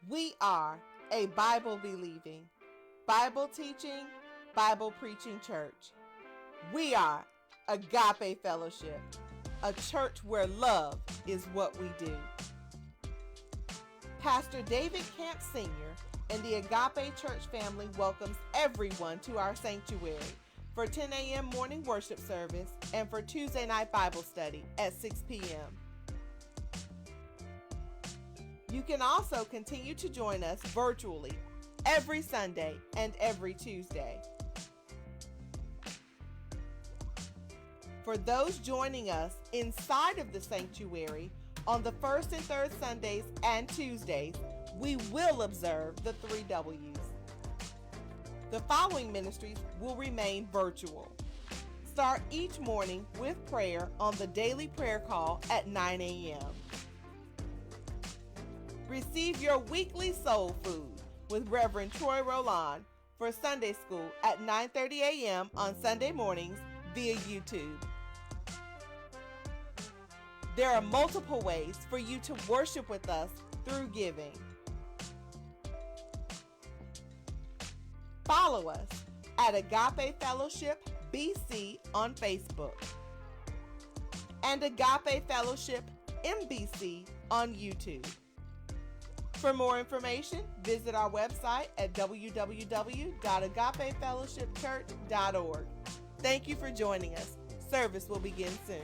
We are a Bible-believing, Bible-teaching, Bible-preaching church. We are Agape Fellowship, a church where love is what we do. Pastor David Camp Sr. and the Agape Church family welcomes everyone to our sanctuary for 10 a.m. morning worship service and for Tuesday night Bible study at 6 p.m. You can also continue to join us virtually every Sunday and every Tuesday. For those joining us inside of the sanctuary on the first and third Sundays and Tuesdays, we will observe the 3 W's. The following ministries will remain virtual. Start each morning with prayer on the daily prayer call at 9 a.m. Receive your weekly soul food with Reverend Troy Roland for Sunday school at 9:30 a.m. on Sunday mornings via YouTube. There are multiple ways for you to worship with us through giving. Follow us at Agape Fellowship BC on Facebook and Agape Fellowship MBC on YouTube. For more information, visit our website at www.agapefellowshipchurch.org. Thank you for joining us. Service will begin soon.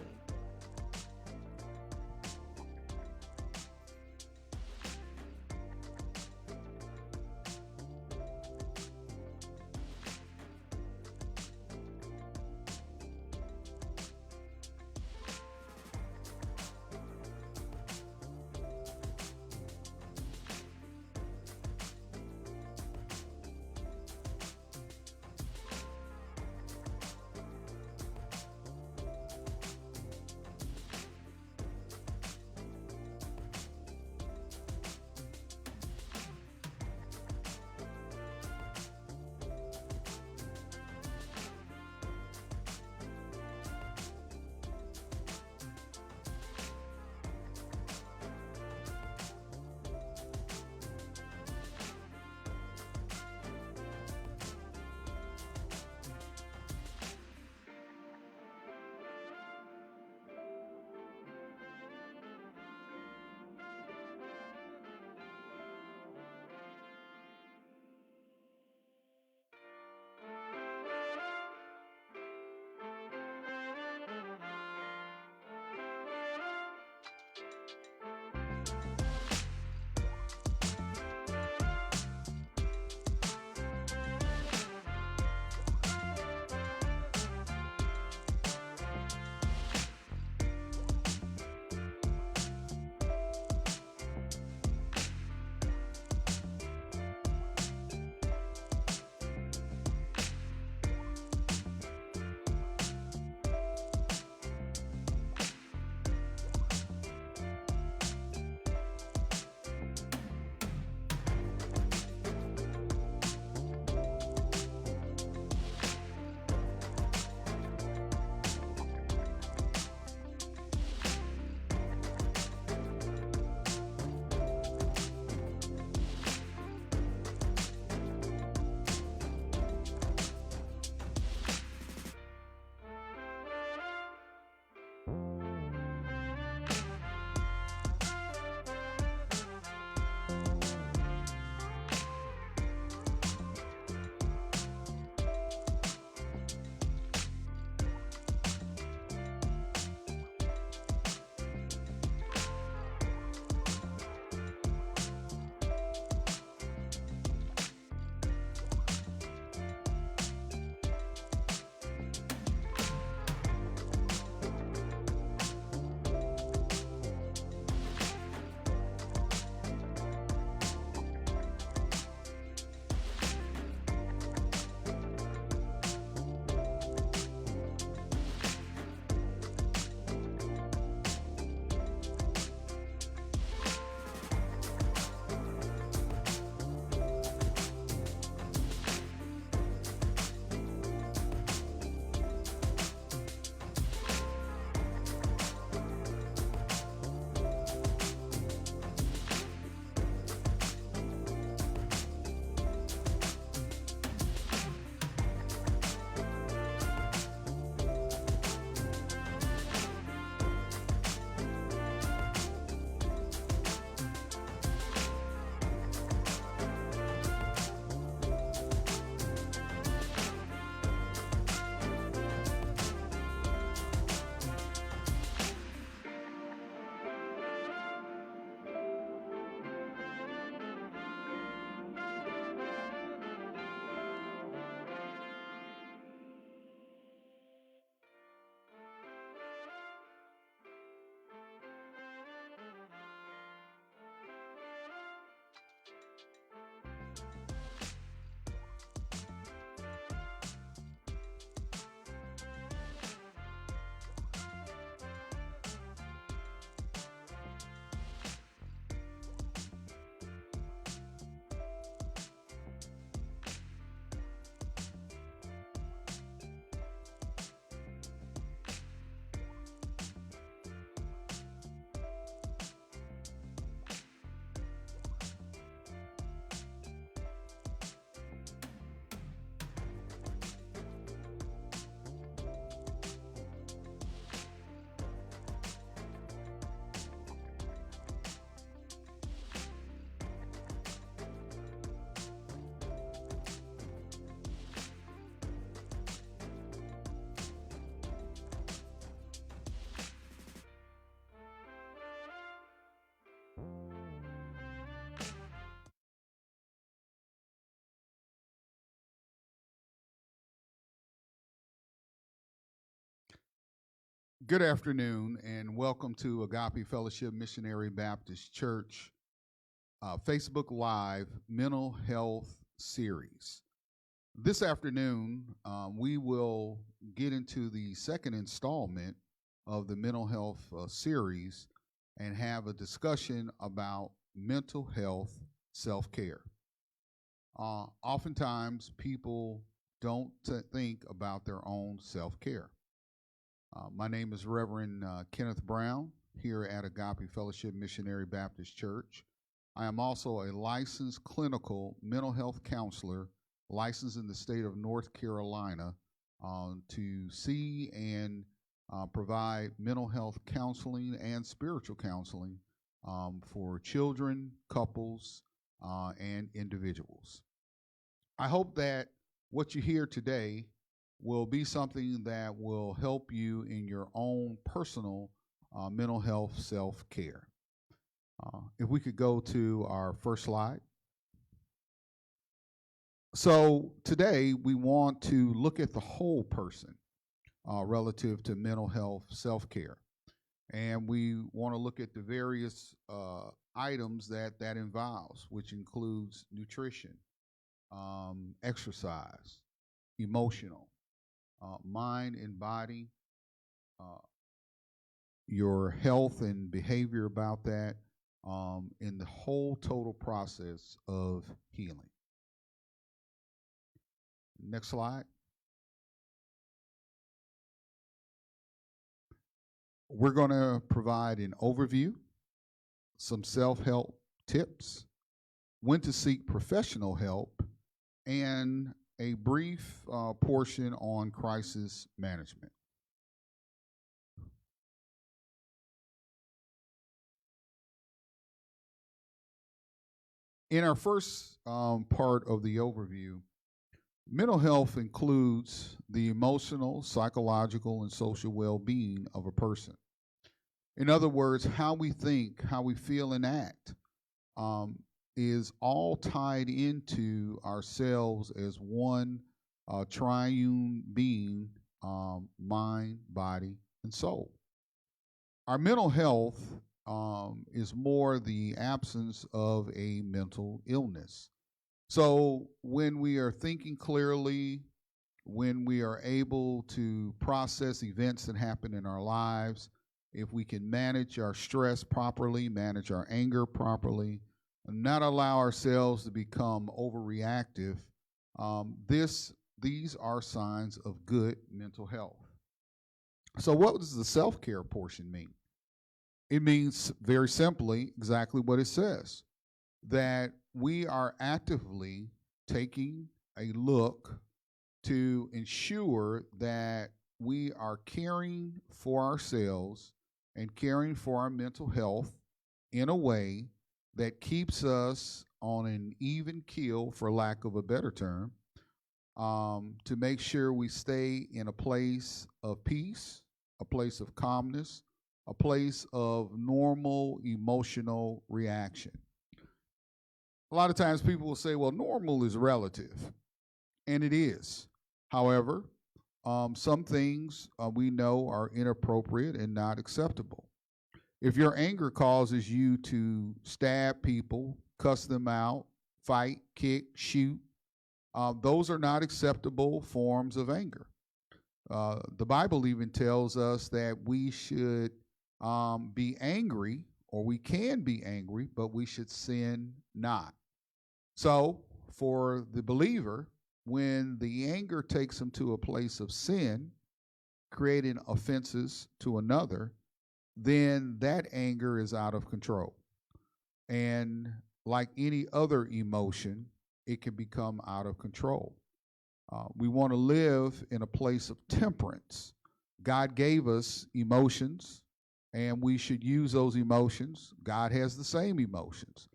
Good afternoon, and welcome to Agape Fellowship Missionary Baptist Church Facebook Live Mental Health Series. This afternoon, we will get into the second installment of the mental health series and have a discussion about mental health self-care. Oftentimes, people don't think about their own self-care. My name is Reverend Kenneth Brown here at Agape Fellowship Missionary Baptist Church. I am also a licensed clinical mental health counselor, licensed in the state of North Carolina, to see and provide mental health counseling and spiritual counseling for children, couples, and individuals. I hope that what you hear today will be something that will help you in your own personal mental health self-care. If we could go to our first slide. So today we want to look at the whole person relative to mental health self-care. And we want to look at the various items that involves, which includes nutrition, exercise, emotional, mind and body, your health and behavior about that, in the whole total process of healing. Next slide. We're going to provide an overview, some self-help tips, when to seek professional help, and a brief portion on crisis management. In our first part of the overview, mental health includes the emotional, psychological, and social well-being of a person. In other words, how we think, how we feel and act is all tied into ourselves as one triune being, mind, body, and soul. Our mental health is more the absence of a mental illness. So when we are thinking clearly, when we are able to process events that happen in our lives, if we can manage our stress properly, manage our anger properly, and not allow ourselves to become overreactive, these are signs of good mental health. So what does the self-care portion mean? It means very simply exactly what it says, that we are actively taking a look to ensure that we are caring for ourselves and caring for our mental health in a way that keeps us on an even keel, for lack of a better term, to make sure we stay in a place of peace, a place of calmness, a place of normal emotional reaction. A lot of times people will say, well, normal is relative, and it is. However, some things we know are inappropriate and not acceptable. If your anger causes you to stab people, cuss them out, fight, kick, shoot, those are not acceptable forms of anger. The Bible even tells us that we should be angry, or we can be angry, but we should sin not. So for the believer, when the anger takes him to a place of sin, creating offenses to another, then that anger is out of control. And like any other emotion, it can become out of control. We want to live in a place of temperance. God gave us emotions, and we should use those emotions. God has the same emotions.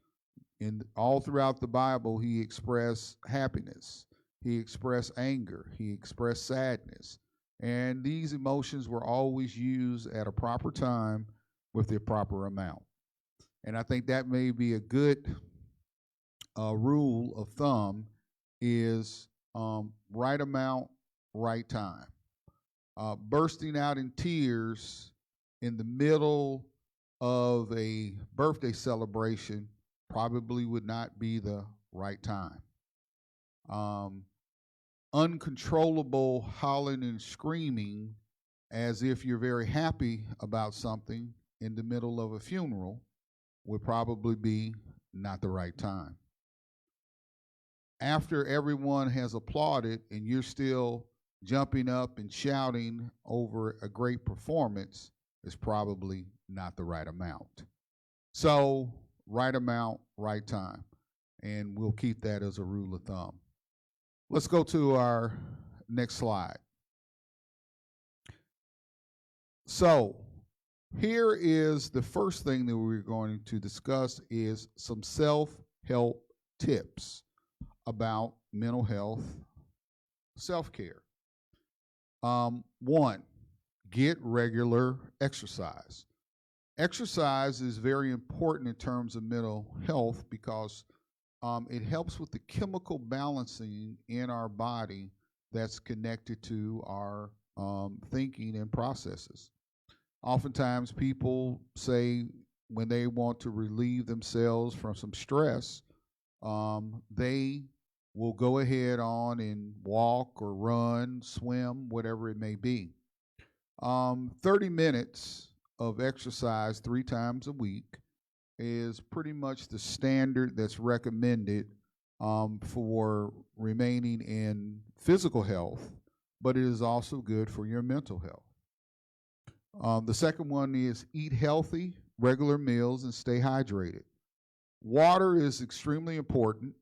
All throughout the Bible, he expressed happiness, he expressed anger, he expressed sadness. And these emotions were always used at a proper time with the proper amount. And I think that may be a good rule of thumb is right amount, right time. bursting out in tears in the middle of a birthday celebration probably would not be the right time. Uncontrollable hollering and screaming as if you're very happy about something in the middle of a funeral would probably be not the right time. After everyone has applauded and you're still jumping up and shouting over a great performance is probably not the right amount. So, right amount, right time. And we'll keep that as a rule of thumb. Let's go to our next slide. So, here is the first thing that we're going to discuss is some self-help tips about mental health self-care. One, get regular exercise. Exercise is very important in terms of mental health because it helps with the chemical balancing in our body that's connected to our thinking and processes. Oftentimes, people say when they want to relieve themselves from some stress, they will go ahead on and walk or run, swim, whatever it may be. 30 minutes of exercise 3 times a week is pretty much the standard that's recommended for remaining in physical health, but it is also good for your mental health. The second one is eat healthy, regular meals, and stay hydrated. Water is extremely important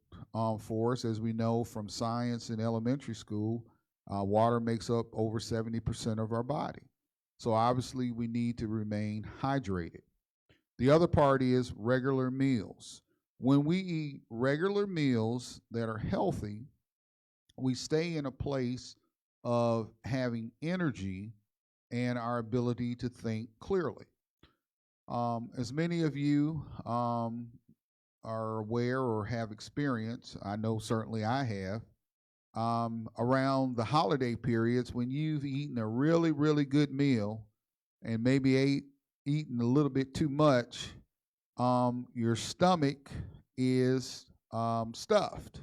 for us, as we know from science in elementary school. Water makes up over 70% of our body. So obviously we need to remain hydrated. The other part is regular meals. When we eat regular meals that are healthy, we stay in a place of having energy and our ability to think clearly. As many of you are aware or have experience, I know certainly I have, around the holiday periods when you've eaten a really, really good meal and maybe eaten a little bit too much, your stomach is stuffed.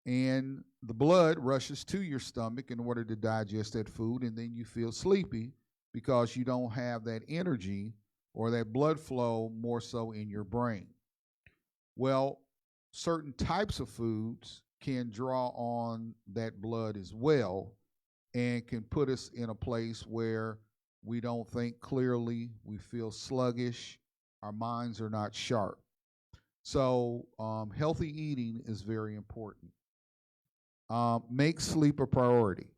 And the blood rushes to your stomach in order to digest that food, and then you feel sleepy because you don't have that energy or that blood flow more so in your brain. Well, certain types of foods can draw on that blood as well and can put us in a place where we don't think clearly, we feel sluggish, our minds are not sharp. So healthy eating is very important. Make sleep a priority.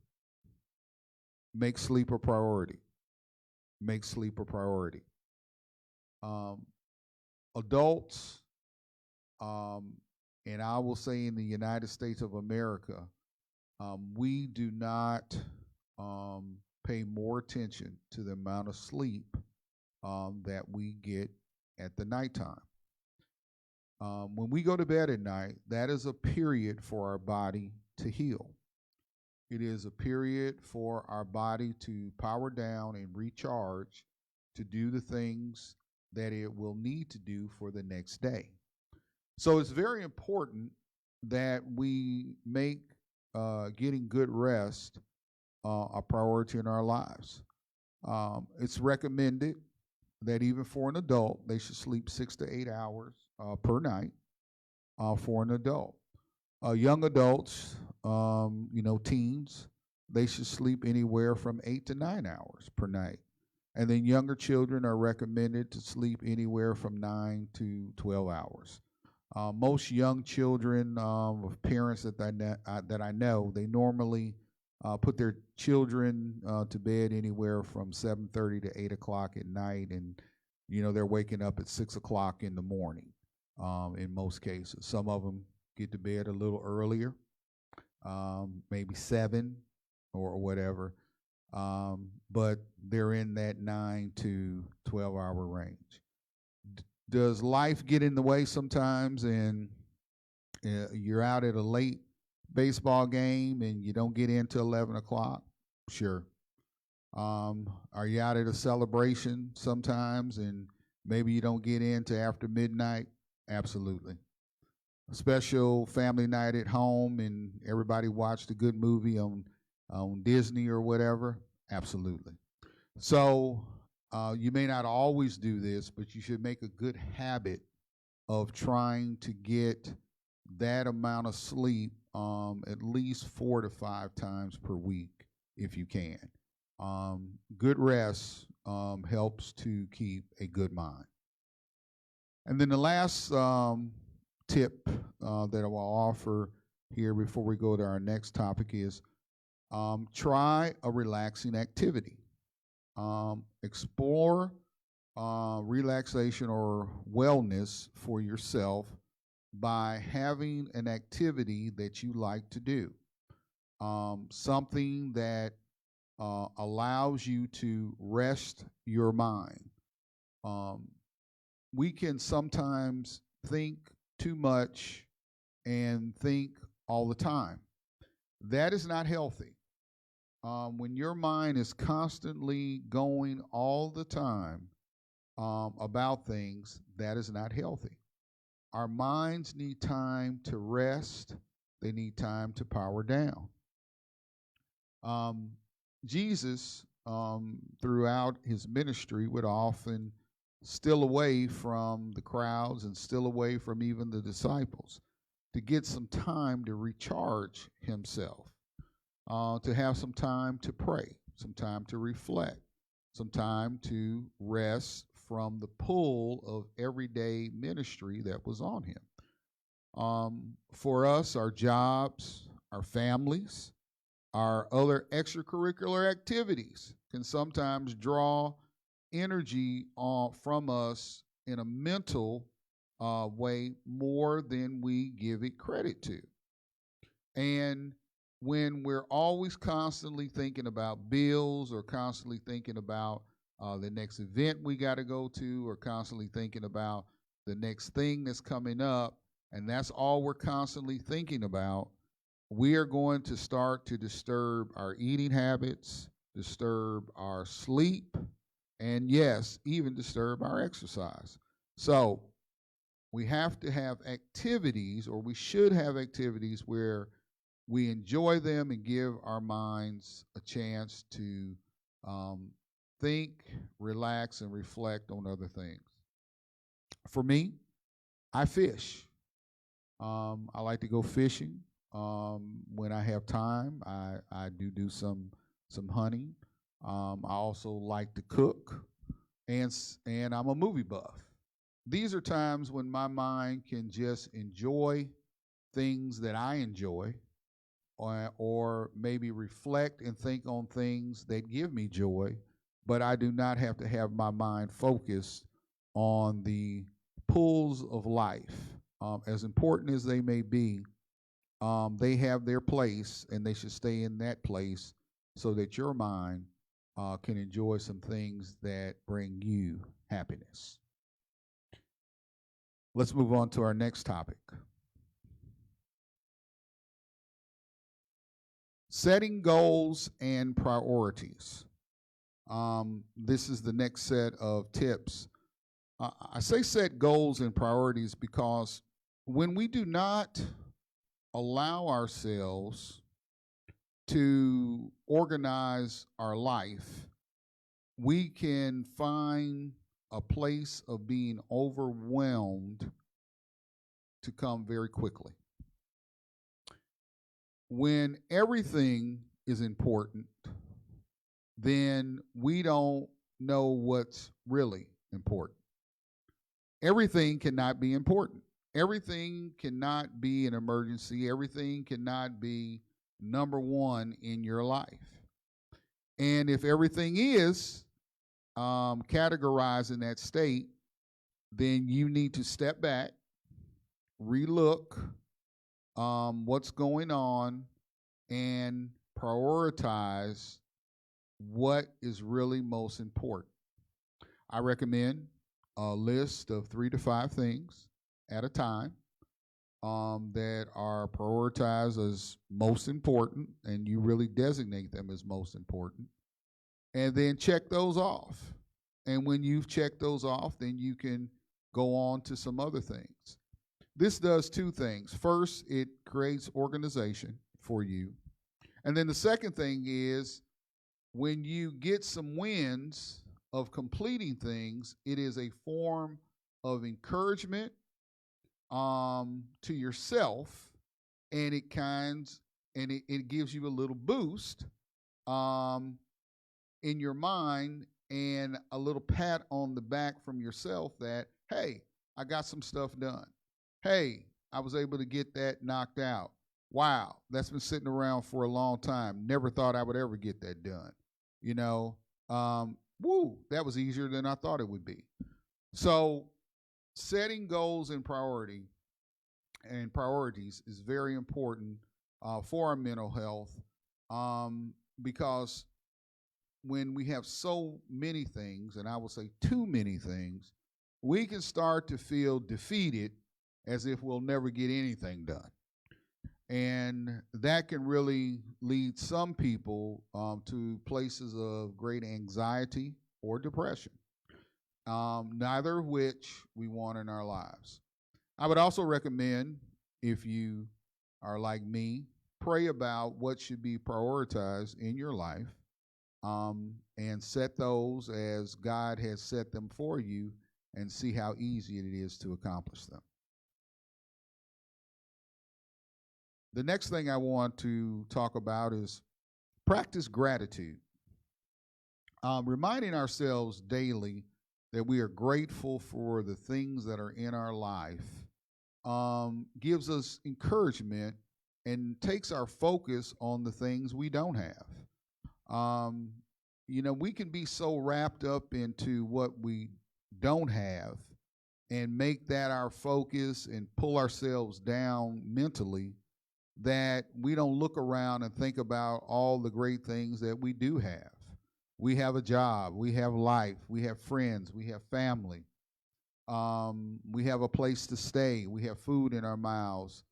Make sleep a priority. Make sleep a priority. Adults, and I will say in the United States of America, we do not pay more attention to the amount of sleep that we get at the nighttime. When we go to bed at night, that is a period for our body to heal. It is a period for our body to power down and recharge to do the things that it will need to do for the next day. So it's very important that we make getting good rest a priority in our lives. It's recommended that even for an adult, they should sleep 6 to 8 hours per night for an adult. Young adults, teens, they should sleep anywhere from 8 to 9 hours per night. And then younger children are recommended to sleep anywhere from 9 to 12 hours. Most young children of parents that I know, they normally put their children to bed anywhere from 7:30 to 8 o'clock at night, and they're waking up at 6 o'clock in the morning. In most cases, some of them get to bed a little earlier, maybe 7 or whatever, but they're in that 9 to 12-hour range. Does life get in the way sometimes, and you're out at a late baseball game and you don't get in till 11 o'clock? Sure. Are you out at a celebration sometimes and maybe you don't get in till after midnight? Absolutely. A special family night at home and everybody watched a good movie on Disney or whatever? Absolutely. So you may not always do this, but you should make a good habit of trying to get that amount of sleep at least 4 to 5 times per week if you can. Good rest helps to keep a good mind. And then the last tip that I will offer here before we go to our next topic is try a relaxing activity. Explore relaxation or wellness for yourself by having an activity that you like to do. Something that allows you to rest your mind. We can sometimes think too much and think all the time. That is not healthy. When your mind is constantly going all the time about things, that is not healthy. Our minds need time to rest, they need time to power down. Jesus, throughout his ministry, would often steal away from the crowds and steal away from even the disciples to get some time to recharge himself, to have some time to pray, some time to reflect, some time to rest from the pull of everyday ministry that was on him. For us, our jobs, our families, our other extracurricular activities can sometimes draw energy from us in a mental way more than we give it credit to. And when we're always constantly thinking about bills or constantly thinking about the next event we got to go to or constantly thinking about the next thing that's coming up, and that's all we're constantly thinking about, we are going to start to disturb our eating habits, disturb our sleep, and yes, even disturb our exercise. So we have to have activities, or we should have activities where we enjoy them and give our minds a chance to think, relax, and reflect on other things. For me, I fish. I like to go fishing. When I have time, I do some hunting. I also like to cook, and I'm a movie buff. These are times when my mind can just enjoy things that I enjoy, or maybe reflect and think on things that give me joy, but I do not have to have my mind focused on the pulls of life. As important as they may be, they have their place and they should stay in that place so that your mind can enjoy some things that bring you happiness. Let's move on to our next topic. Setting goals and priorities. This is the next set of tips. I say set goals and priorities because when we do not allow ourselves to organize our life, we can find a place of being overwhelmed to come very quickly. When everything is important, then we don't know what's really important. Everything cannot be important. Everything cannot be an emergency. Everything cannot be number one in your life. And if everything is categorized in that state, then you need to step back, relook what's going on, and prioritize what is really most important. I recommend a list of 3 to 5 things at a time that are prioritized as most important, and you really designate them as most important. and then check those off. And when you've checked those off, then you can go on to some other things. This does two things. First, it creates organization for you. And then the second thing is when you get some wins of completing things, it is a form of encouragement to yourself, and it gives you a little boost in your mind and a little pat on the back from yourself that, hey, I got some stuff done. Hey, I was able to get that knocked out. Wow, that's been sitting around for a long time. Never thought I would ever get that done. You know, that was easier than I thought it would be. So setting goals and priorities is very important for our mental health because when we have so many things, and I will say too many things, we can start to feel defeated as if we'll never get anything done. And that can really lead some people to places of great anxiety or depression, neither of which we want in our lives. I would also recommend, if you are like me, pray about what should be prioritized in your life and set those as God has set them for you and see how easy it is to accomplish them. The next thing I want to talk about is practice gratitude. Reminding ourselves daily that we are grateful for the things that are in our life gives us encouragement and takes our focus on the things we don't have. We can be so wrapped up into what we don't have and make that our focus and pull ourselves down mentally that we don't look around and think about all the great things that we do have. We have a job, we have life, we have friends, we have family, we have a place to stay, we have food in our mouths,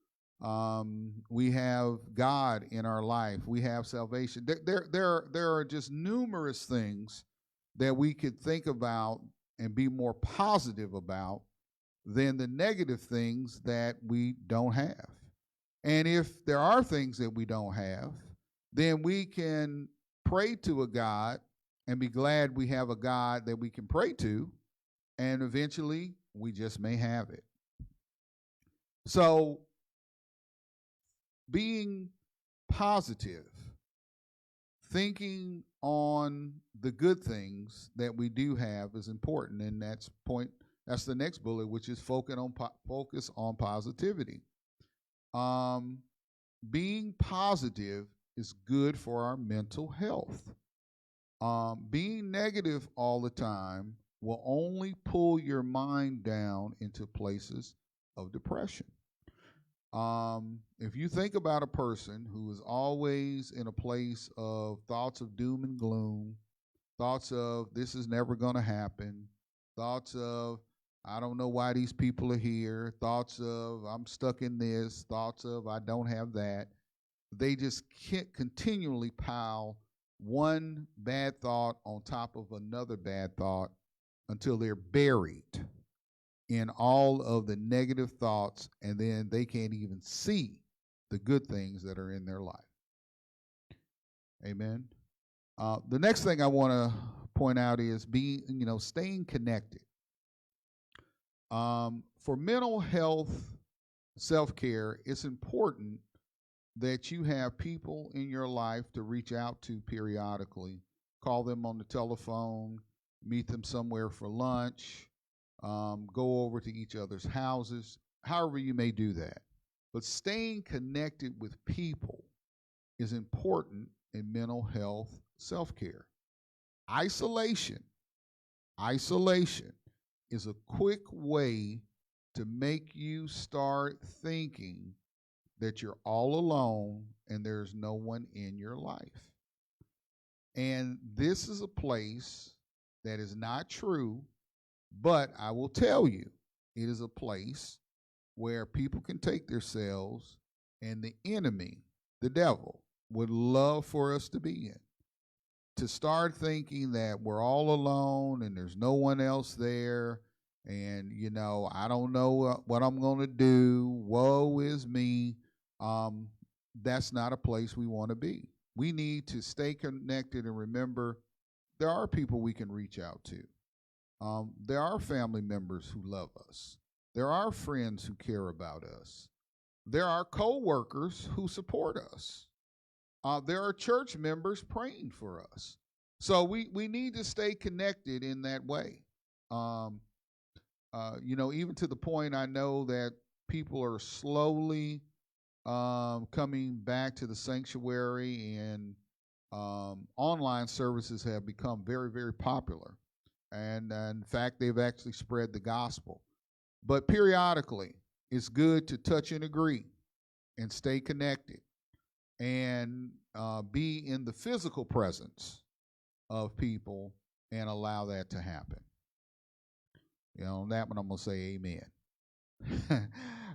we have God in our life, we have salvation. There are just numerous things that we could think about and be more positive about than the negative things that we don't have. And if there are things that we don't have, then we can pray to a God and be glad we have a God that we can pray to, and eventually we just may have it. So being positive, thinking on the good things that we do have is important, and that's the next bullet, which is focus on positivity. Being positive is good for our mental health. Being negative all the time will only pull your mind down into places of depression. If you think about a person who is always in a place of thoughts of doom and gloom, thoughts of this is never going to happen, thoughts of I don't know why these people are here, thoughts of I'm stuck in this, thoughts of I don't have that, they just can't continually pile one bad thought on top of another bad thought until they're buried in all of the negative thoughts, and then they can't even see the good things that are in their life. Amen. The next thing I want to point out is staying connected. For mental health self-care, it's important that you have people in your life to reach out to periodically. Call them on the telephone, meet them somewhere for lunch, go over to each other's houses, however you may do that. But staying connected with people is important in mental health self-care. Isolation is a quick way to make you start thinking that you're all alone and there's no one in your life. And this is a place that is not true, but I will tell you, it is a place where people can take themselves, and the enemy, the devil, would love for us to be in. to start thinking that we're all alone and there's no one else there, and I don't know what I'm going to do. Woe is me. That's not a place we want to be. We need to stay connected and remember there are people we can reach out to. There are family members who love us. There are friends who care about us. There are co-workers who support us. There are church members praying for us. So we need to stay connected in that way. Even to the point I know that people are slowly coming back to the sanctuary, and online services have become very, very popular. And in fact, they've actually spread the gospel. But periodically, it's good to touch and agree and stay connected and be in the physical presence of people and allow that to happen. On that one, I'm going to say amen.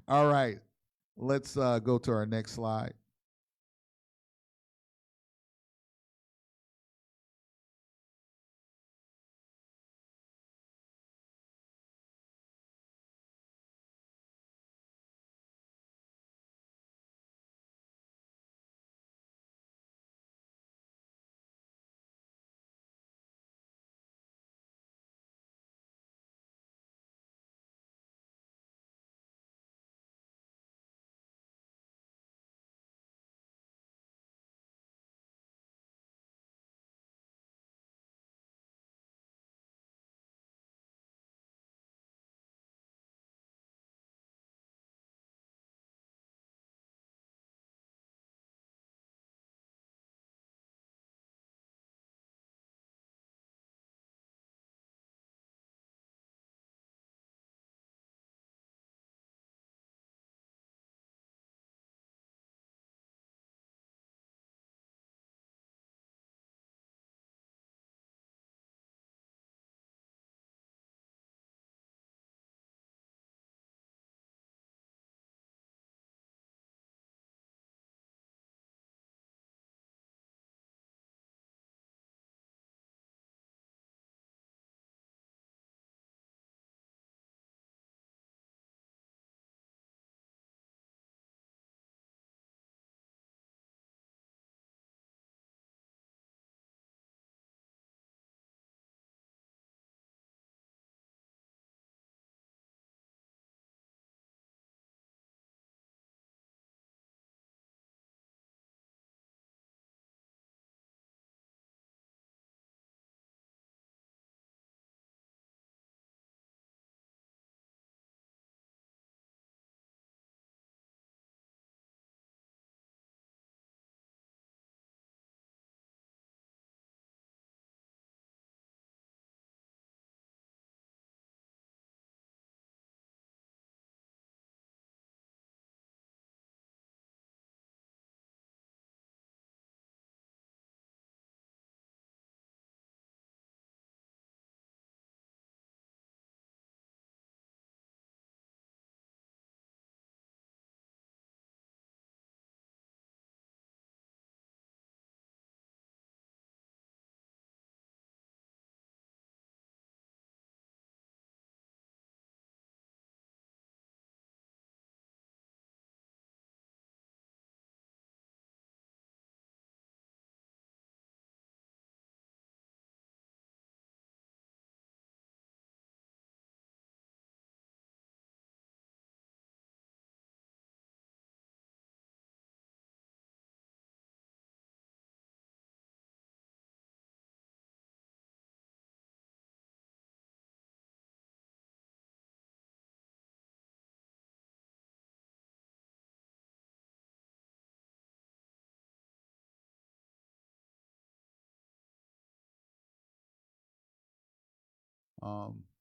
All right. Let's go to our next slide.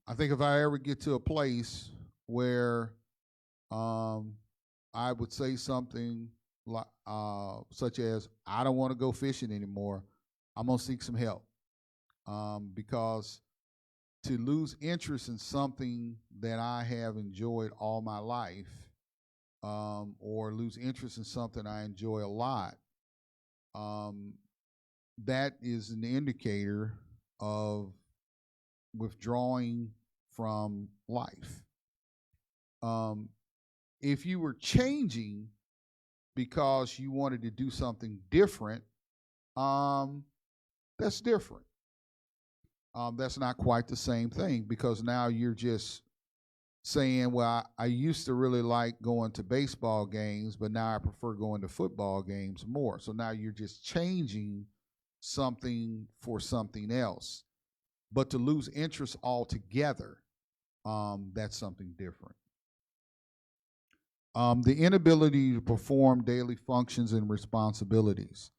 I think if I ever get to a place where I would say something like, such as, I don't want to go fishing anymore, I'm going to seek some help. Because to lose interest in something that I have enjoyed all my life, or lose interest in something I enjoy a lot, that is an indicator of withdrawing from life. If you were changing because you wanted to do something different, that's different. That's not quite the same thing, because now you're just saying, well, I used to really like going to baseball games, but now I prefer going to football games more. So now you're just changing something for something else. But to lose interest altogether, that's something different. The inability to perform daily functions and responsibilities.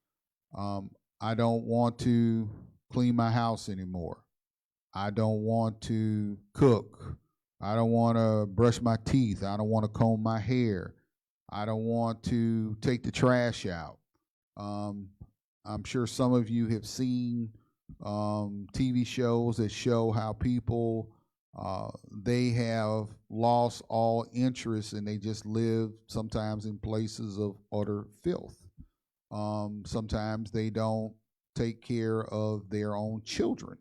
I don't want to clean my house anymore. I don't want to cook. I don't want to brush my teeth. I don't want to comb my hair. I don't want to take the trash out. I'm sure some of you have seen TV shows that show how people, they have lost all interest and they just live sometimes in places of utter filth. Sometimes they don't take care of their own children.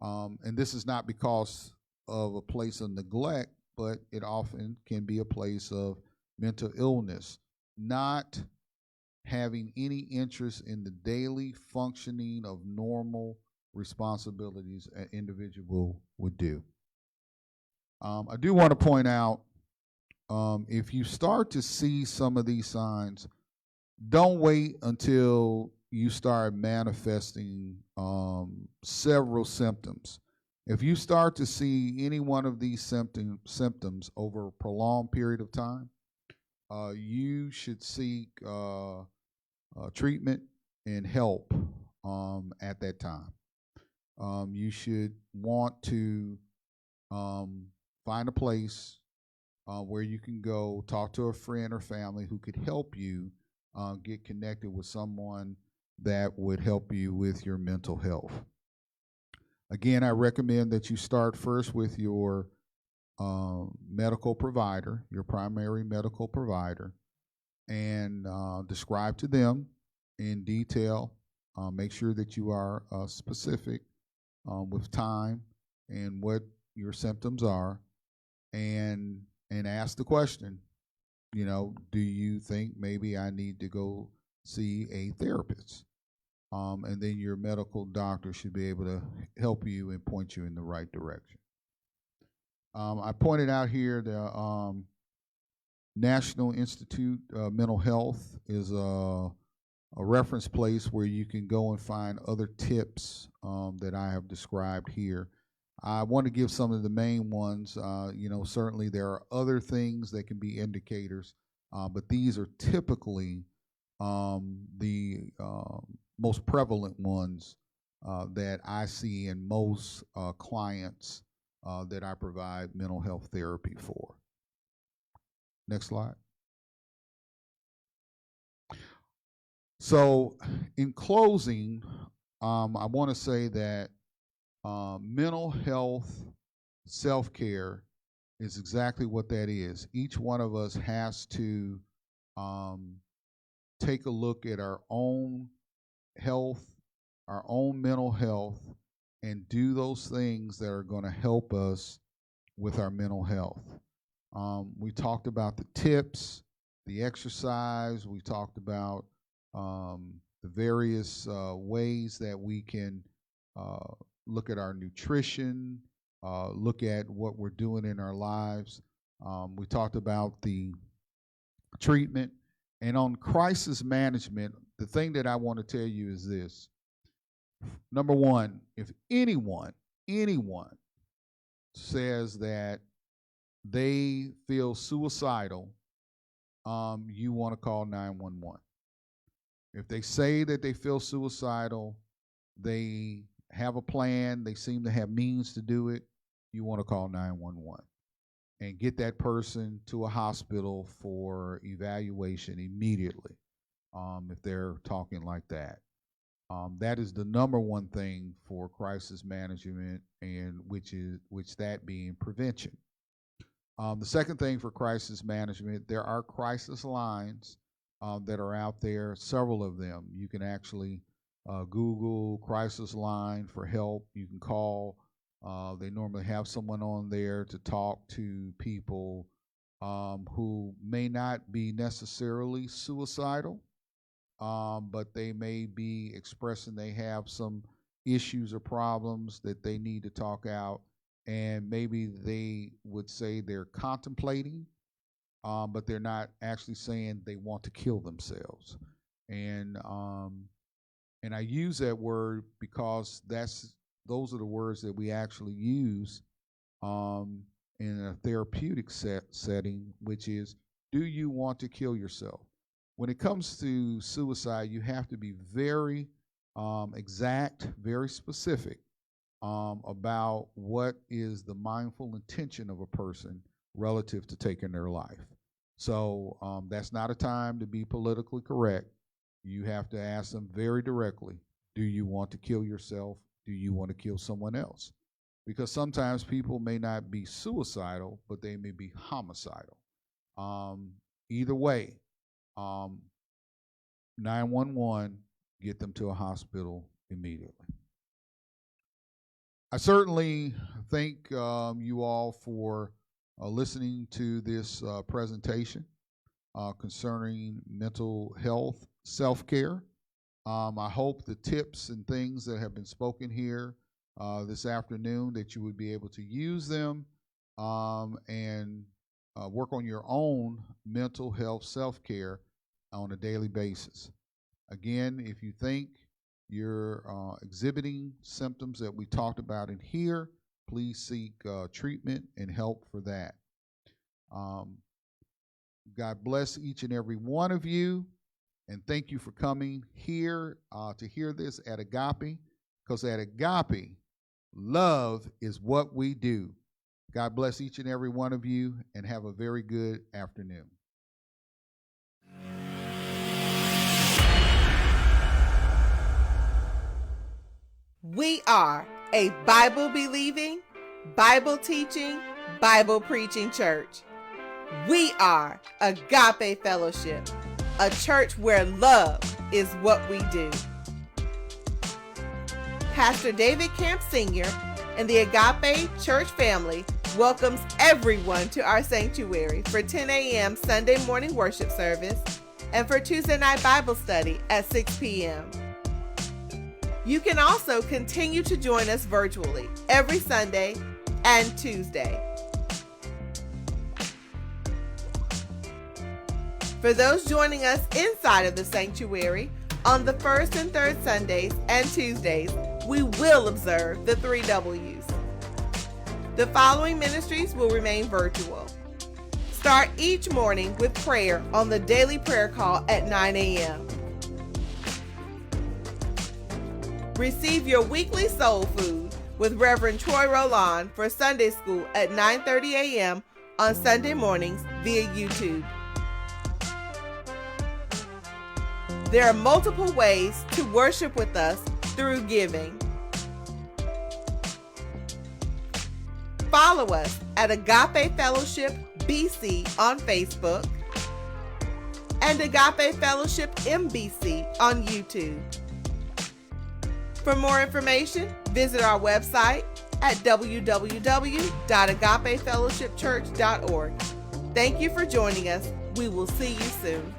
And this is not because of a place of neglect, but it often can be a place of mental illness, not having any interest in the daily functioning of normal responsibilities an individual would do. I do want to point out, if you start to see some of these signs, don't wait until you start manifesting several symptoms. If you start to see any one of these symptoms over a prolonged period of time, you should seek treatment and help at that time. You should want to find a place where you can go talk to a friend or family who could help you get connected with someone that would help you with your mental health. Again, I recommend that you start first with your medical provider, your primary medical provider, and describe to them in detail. Make sure that you are specific with time and what your symptoms are, and ask the question, do you think maybe I need to go see a therapist? And then your medical doctor should be able to help you and point you in the right direction. I pointed out here the National Institute of Mental Health is a reference place where you can go and find other tips that I have described here. I want to give some of the main ones. Certainly there are other things that can be indicators, but these are typically the most prevalent ones that I see in most clients that I provide mental health therapy for. Next slide. So, in closing, I want to say that mental health self-care is exactly what that is. Each one of us has to take a look at our own health, our own mental health, and do those things that are going to help us with our mental health. We talked about the tips, the exercise. We talked about the various ways that we can look at our nutrition, look at what we're doing in our lives. We talked about the treatment. And on crisis management, the thing that I want to tell you is this. Number one, if anyone says that they feel suicidal, you want to call 911. If they say that they feel suicidal, they have a plan, they seem to have means to do it, you want to call 911 and get that person to a hospital for evaluation immediately if they're talking like that. That is the number one thing for crisis management, and which that being prevention. The second thing for crisis management, there are crisis lines that are out there, several of them. You can actually Google crisis line for help. You can call. They normally have someone on there to talk to people who may not be necessarily suicidal, but they may be expressing they have some issues or problems that they need to talk out, and maybe they would say they're contemplating, but they're not actually saying they want to kill themselves. And I use that word because those are the words that we actually use in a therapeutic setting, which is, do you want to kill yourself? When it comes to suicide, you have to be very exact, very specific about what is the mindful intention of a person relative to taking their life. So that's not a time to be politically correct. You have to ask them very directly, do you want to kill yourself? Do you want to kill someone else? Because sometimes people may not be suicidal, but they may be homicidal. Either way, 911, get them to a hospital immediately. I certainly thank you all for listening to this presentation concerning mental health, self-care. I hope the tips and things that have been spoken here this afternoon, that you would be able to use them and work on your own mental health self-care on a daily basis. Again, if you think you're exhibiting symptoms that we talked about in here, please seek treatment and help for that. God bless each and every one of you, and thank you for coming here to hear this at Agape, because at Agape, love is what we do. God bless each and every one of you, and have a very good afternoon. We are a Bible-believing, Bible-teaching, Bible-preaching church. We are Agape Fellowship, a church where love is what we do. Pastor David Camp Sr. and the Agape Church family welcomes everyone to our sanctuary for 10 a.m. Sunday morning worship service and for Tuesday night Bible study at 6 p.m. You can also continue to join us virtually every Sunday and Tuesday. For those joining us inside of the sanctuary, on the first and third Sundays and Tuesdays, we will observe the 3 W's. The following ministries will remain virtual. Start each morning with prayer on the daily prayer call at 9 a.m. Receive your weekly soul food with Reverend Troy Roland for Sunday school at 9:30 a.m. on Sunday mornings via YouTube. There are multiple ways to worship with us through giving. Follow us at Agape Fellowship BC on Facebook and Agape Fellowship MBC on YouTube. For more information, visit our website at www.agapefellowshipchurch.org. Thank you for joining us. We will see you soon.